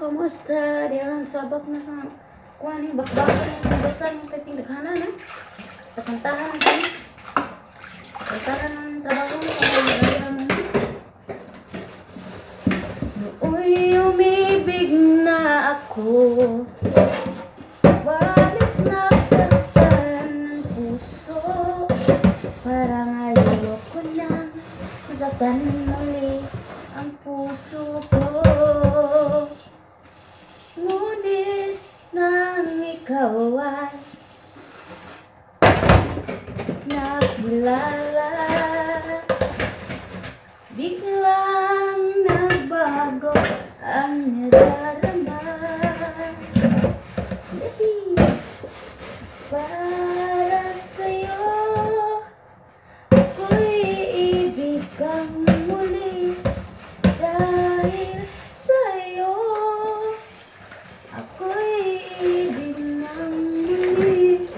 kamusta? Diyan sabak na sa kuha ni bakbakan ng basan ng kating daghana na. Sa kantahan ng kami. Kantahan ng trabaho mo sa mga mo. Nooy umibig na ako. Sabalit nasaktan ng puso. Parang ayoko na masaktan muli ang puso ko. Ngunit nang ikaw ay nakilala, biglang nagbago ang nadarama. Para sa'yo ako'y iibig kang muli. Dahil sa'yo ako'y iibig ng muli.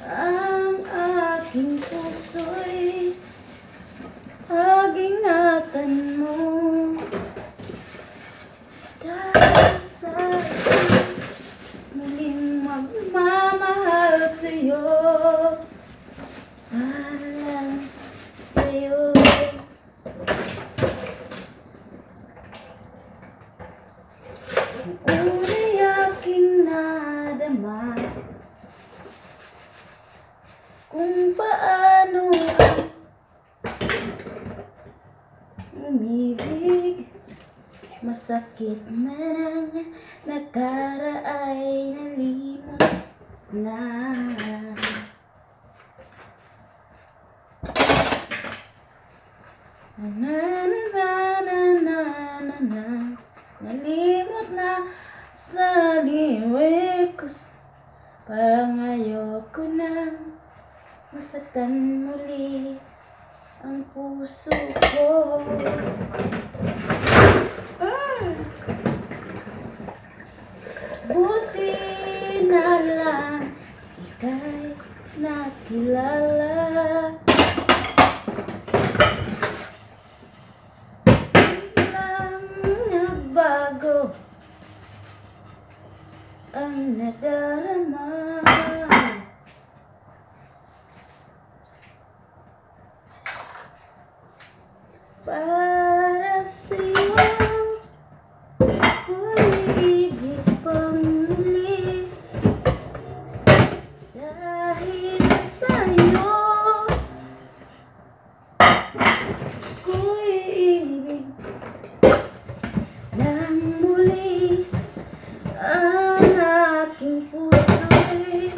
Ang aking puso'y pag-ingatan mo. Dahil sa'yo muling magmamahal sa'yo. Para sa'yo. Una'y aking nadama kung paano umibig. Masakit man ang nakaraay, nalimot na. Nalimot na sa lyrics. Parang ayoko na masaktan muli ang puso ko. Buti na lang ika'y nakilala. Biglang nagbago ang nadarama. Para sa'yo ako'y iibig pang muli. Dahil sa'yo ako'y iibig ng muli. Ang aking puso'y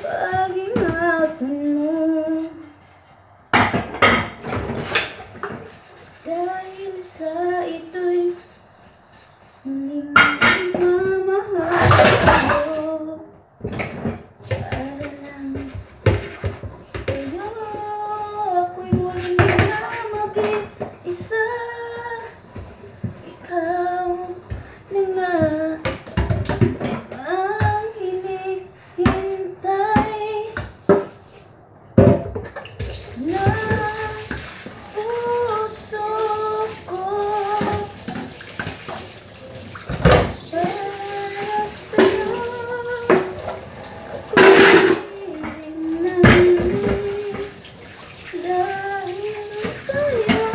pag-ingatan mo. Dahil sa ito'y muling magmamahal ko. Para lang sa'yo ako'y muling na mag-isa. Ikaw na nga ang hinihintay na puso ko. Para sa'yo ako'y iibig ng muli. Dahil sa'yo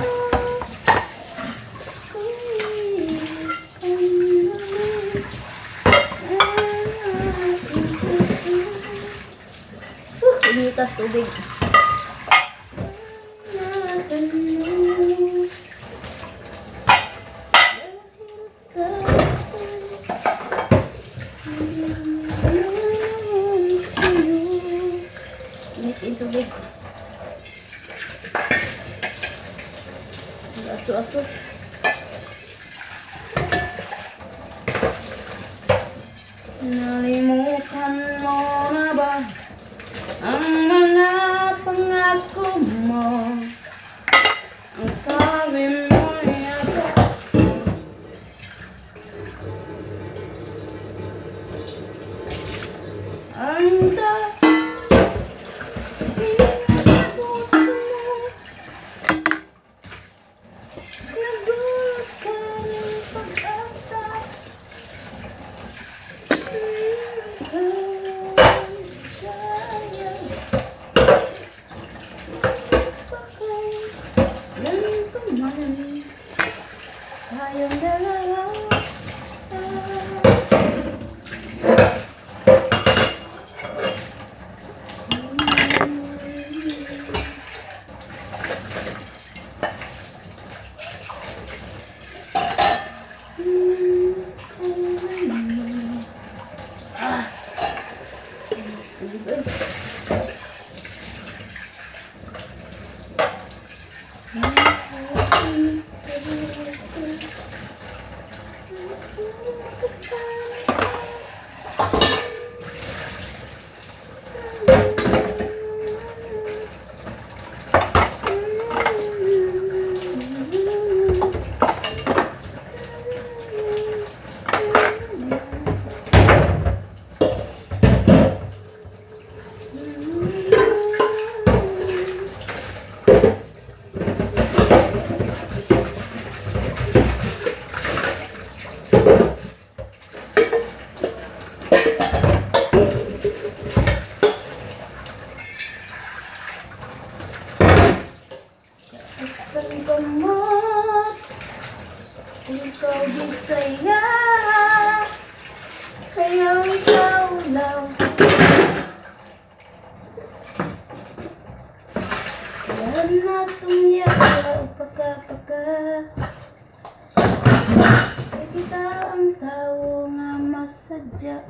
ako'y iibig kang muli. Ang aking puso. Initas tubig. Ingatan mo. Dahil sa'yo sa'yo. Initin tubig. Aso-aso. Nalimutan mo na ba ang mga pangako mo? Ang sabi mo yata ang dahil sa puso mo. Nagulat ka ng pag-asa. tayong dalawa. Asan ka mo? Ikaw di saya, kaya ikaw lang. Yan na tumyaw pagka ay kita ang tao nga masadya.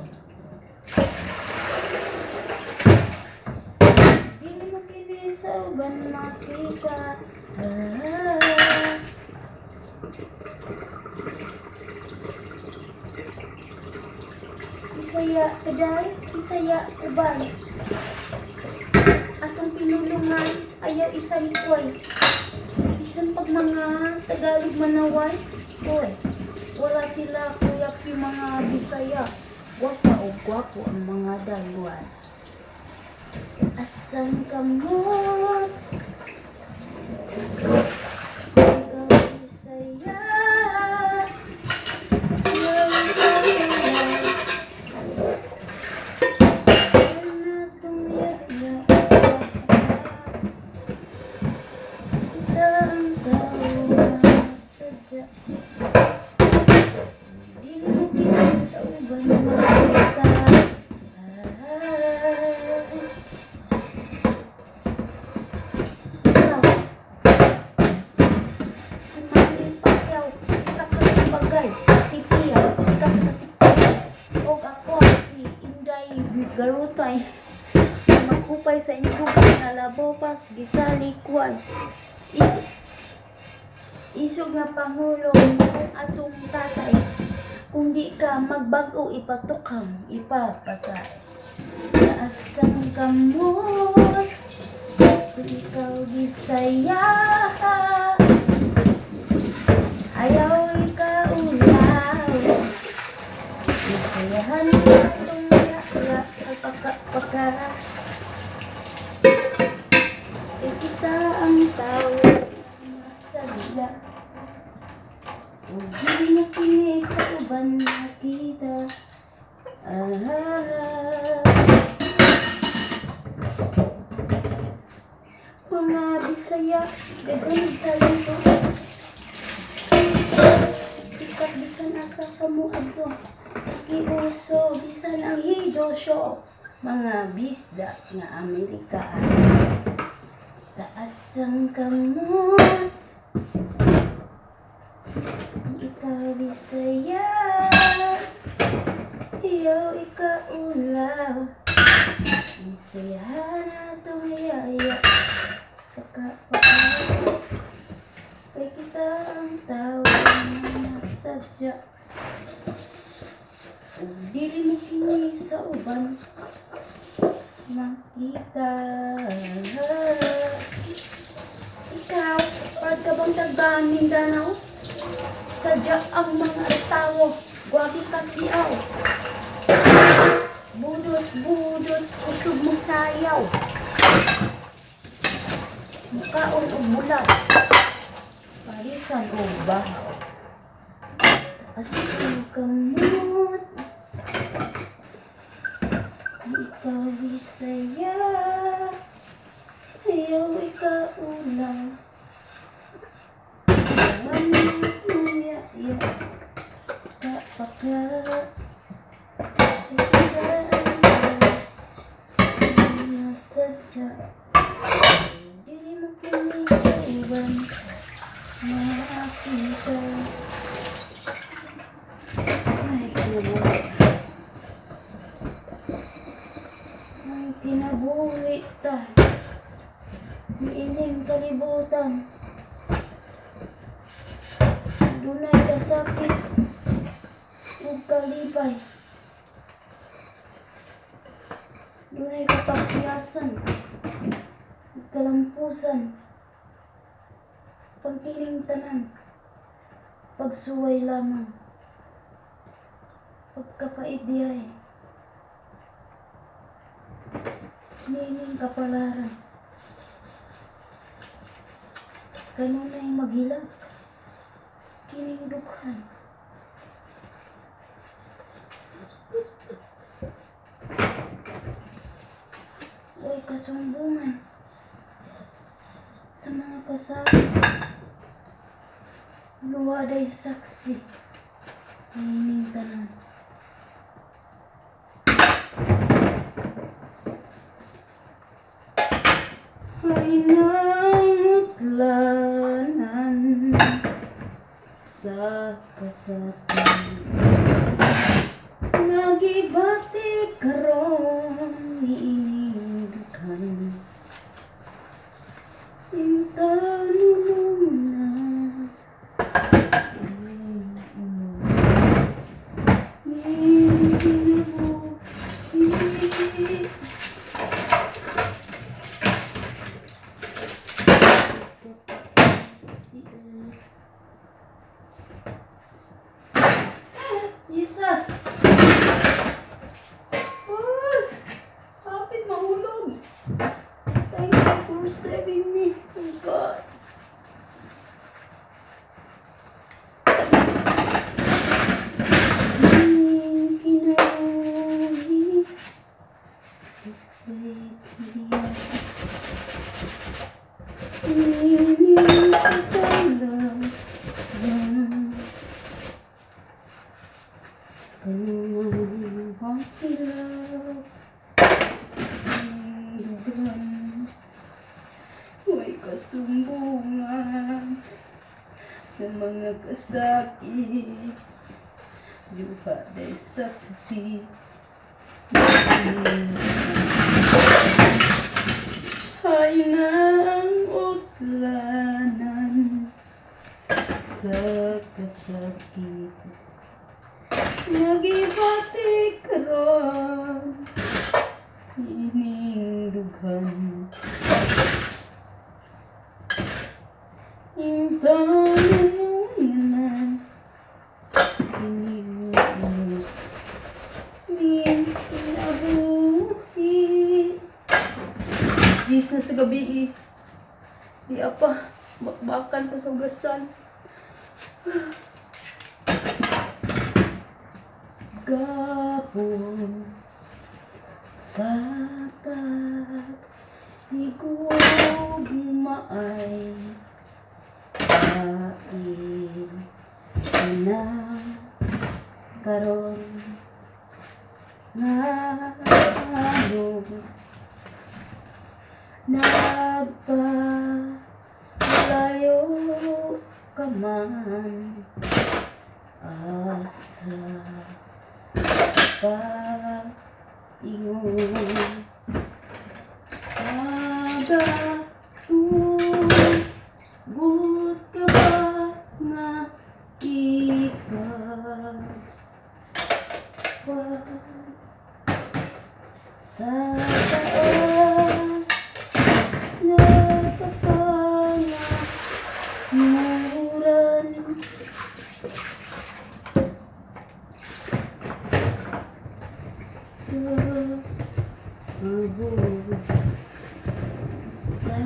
Dili mo kinisaw ban makita. Bisaya kaday, Bisaya ubay. Atong pinulungan, ayaw isa likway. Bisan pag mga Tagalog manaway, oy, wala sila kuyak yung mga Bisaya. Gwapa o gwapo ang mga dagwan. Asan ka mo? Ikaw Bisaya, ayaw ikaw lang. Yan na tumyayak. Kita ang tao na sadya. Di mo kinasaban makita. Si Manny Pacquiao, sikat sa bagay. Si Pia, sikat sa siksik. O ako, si Inday Garutay. Magkupay sa inyong nga labopas, gisalikway. Isog nga Pangulong kung atong tatay. Kung di ka magbago, ipatukang, ipapatay. Asan ka mo? Kung ikaw Bisaya, ayaw ikaw ulaw. Isayahan ka itong yak-yak ay pagka. Kita ang tao masadya. Huwag di mo kinis sa uban nakita. Mga Bisaya, gagamit talento. Sikat bisan asa ka mo adto. Kiuso bisan ang hidosyo. Mga bisda nga Amerikaan. Taasang ka mo? Ikaw Bisaya, ayaw ikaulaw. Isayahan na tumiyaya. Pagka-pagka ay kita ang tao na nasadya. Dili mo kini sa uban makita. Ikaw, pag bang tagaan Mindanao, sadya ang mga tao, gwabi kasiyaw. Budos, usog mo sayaw. Mukhaon o bulaw, parisan o bahaw. Asan ka mo? Ikaw Bisaya, ayaw ikaulaw. Salamat mo ya. Kapag nasadya, di mo kiniiwan, makakita. Ay, kinabuhi. Ay, kinabuhi ta. Niining kalibutan. Dunay kasakit ug kalipay. Dunay kapagpiyasan ug kalampusan. Pagkiling tanan, pagsuway lamang, pagkapait diay. Nining kapalaran, kanunay maghilak, kining dukhan. Uy, kasumbungan sa mga kasama. Luwaday saksi, nining tanan. Ay nangutlanan sa kasakan, nagibati karon niining dukhan. Intanulong na Jesus! Oh, kapit mahulog. Thank you for saving me. Oh God. May kasumbungan sa mga kasakit, luwaday saksi. Ay nang utlanan sa kasakit, nagibati karon ining dughan. Intanulungan inius din kinabuhi. Gis na sa gabi di apa bakbakan pa sa ugasan. Gapon sa paghigugmaay, kain na karon nga ano nagpalayo ka man asa paingon tugot ka ba nga ikaw sa taas nagpapangamuran. Sa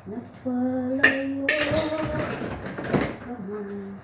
napalayo ka man.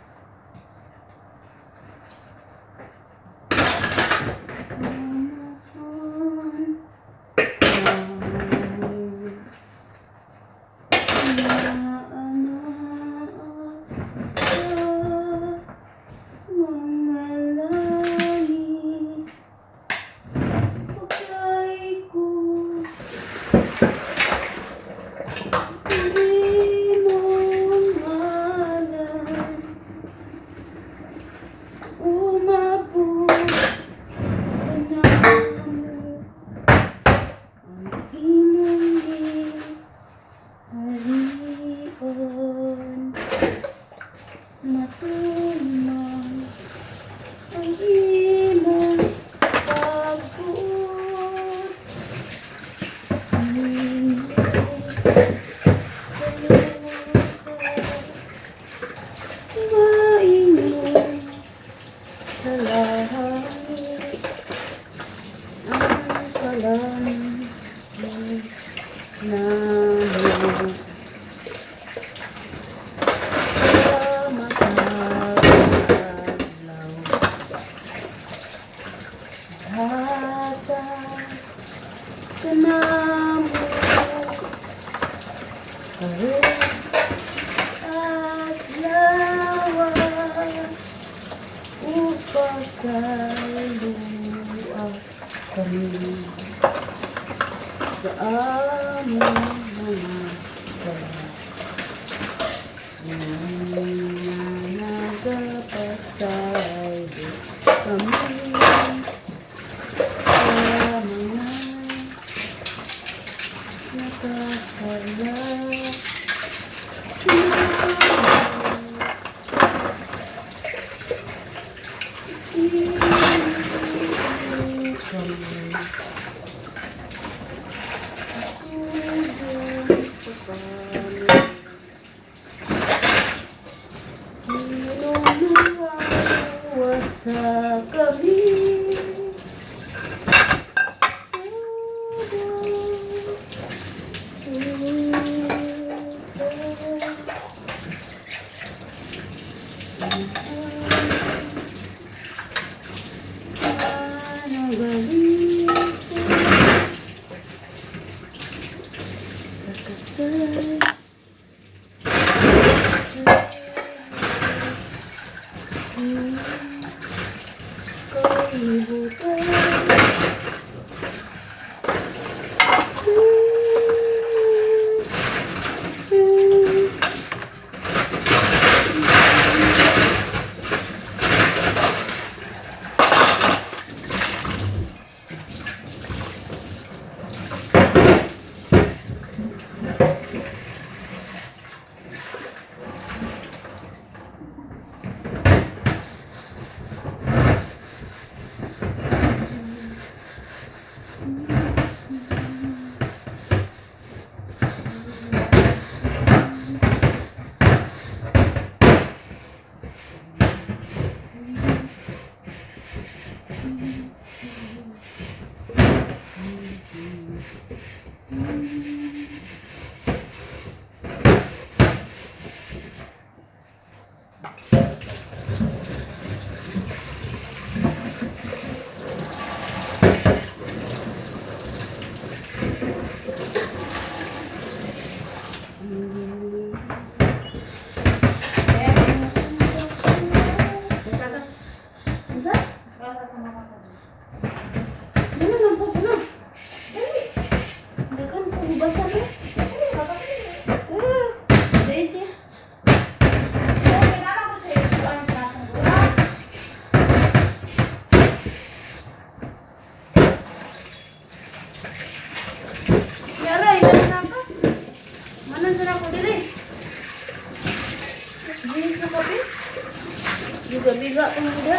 Biga pun muda.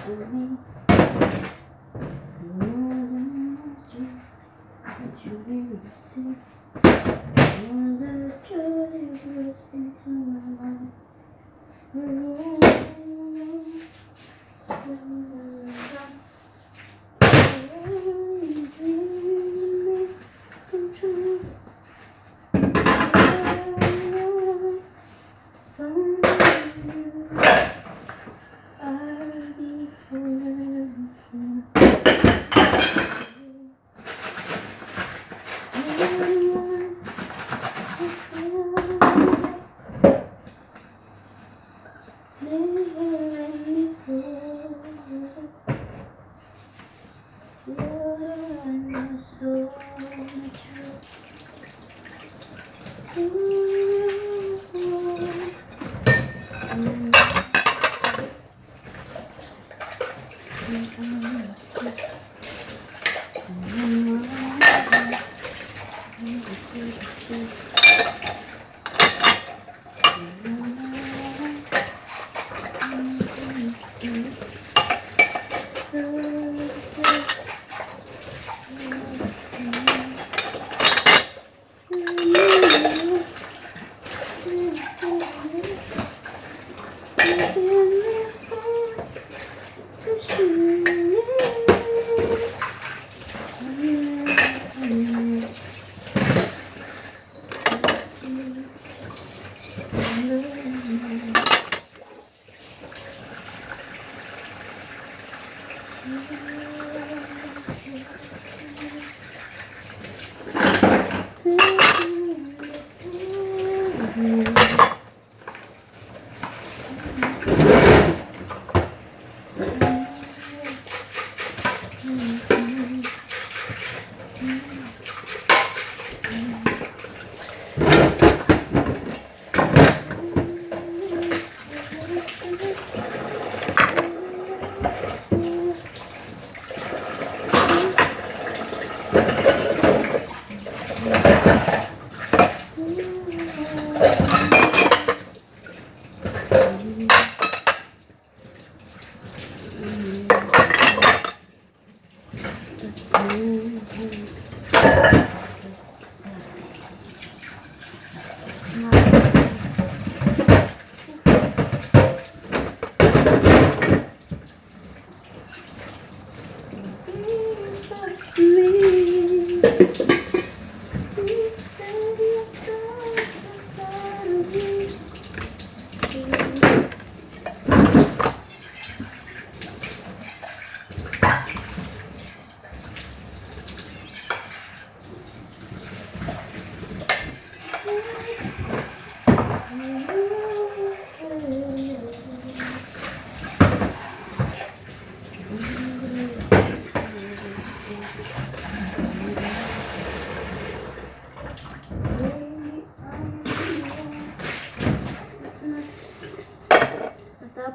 for me. More than what you really see. All the joy you brought into my life. I'll be forever. So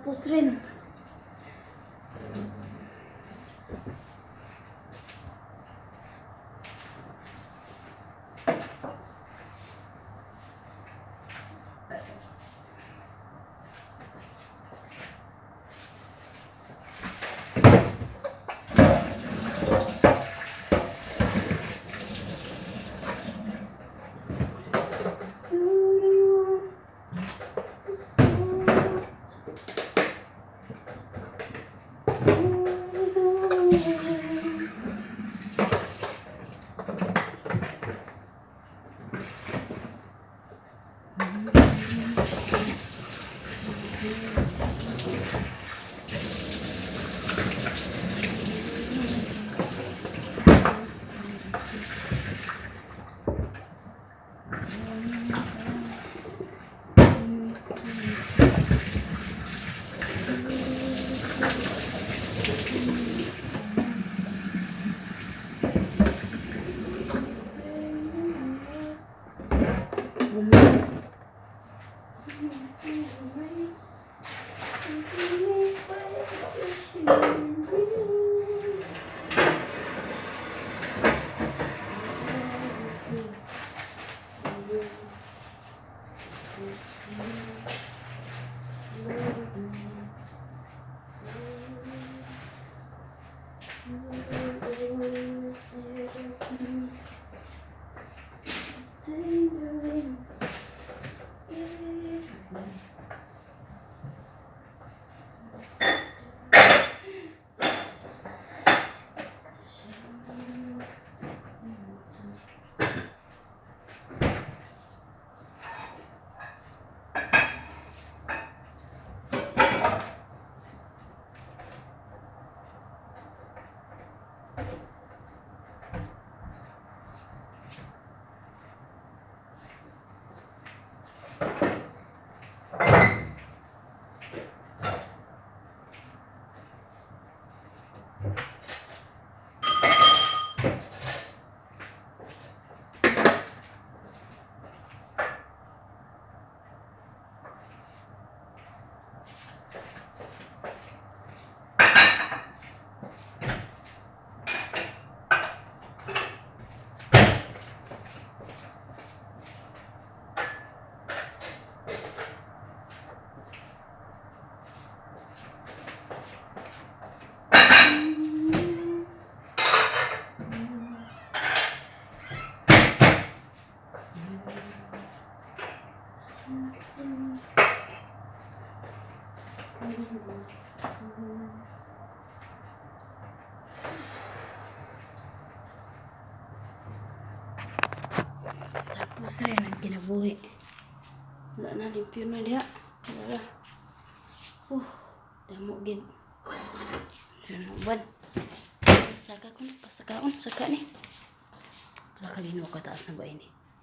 Tapos rin. Tapos rin ang kinabuhi. Wala na, limpyo na diya. Wala. Damo gid. Ano bad? Saka ko na, pasakaon, saka ni. Wala ka ginawa kataas na ba ini?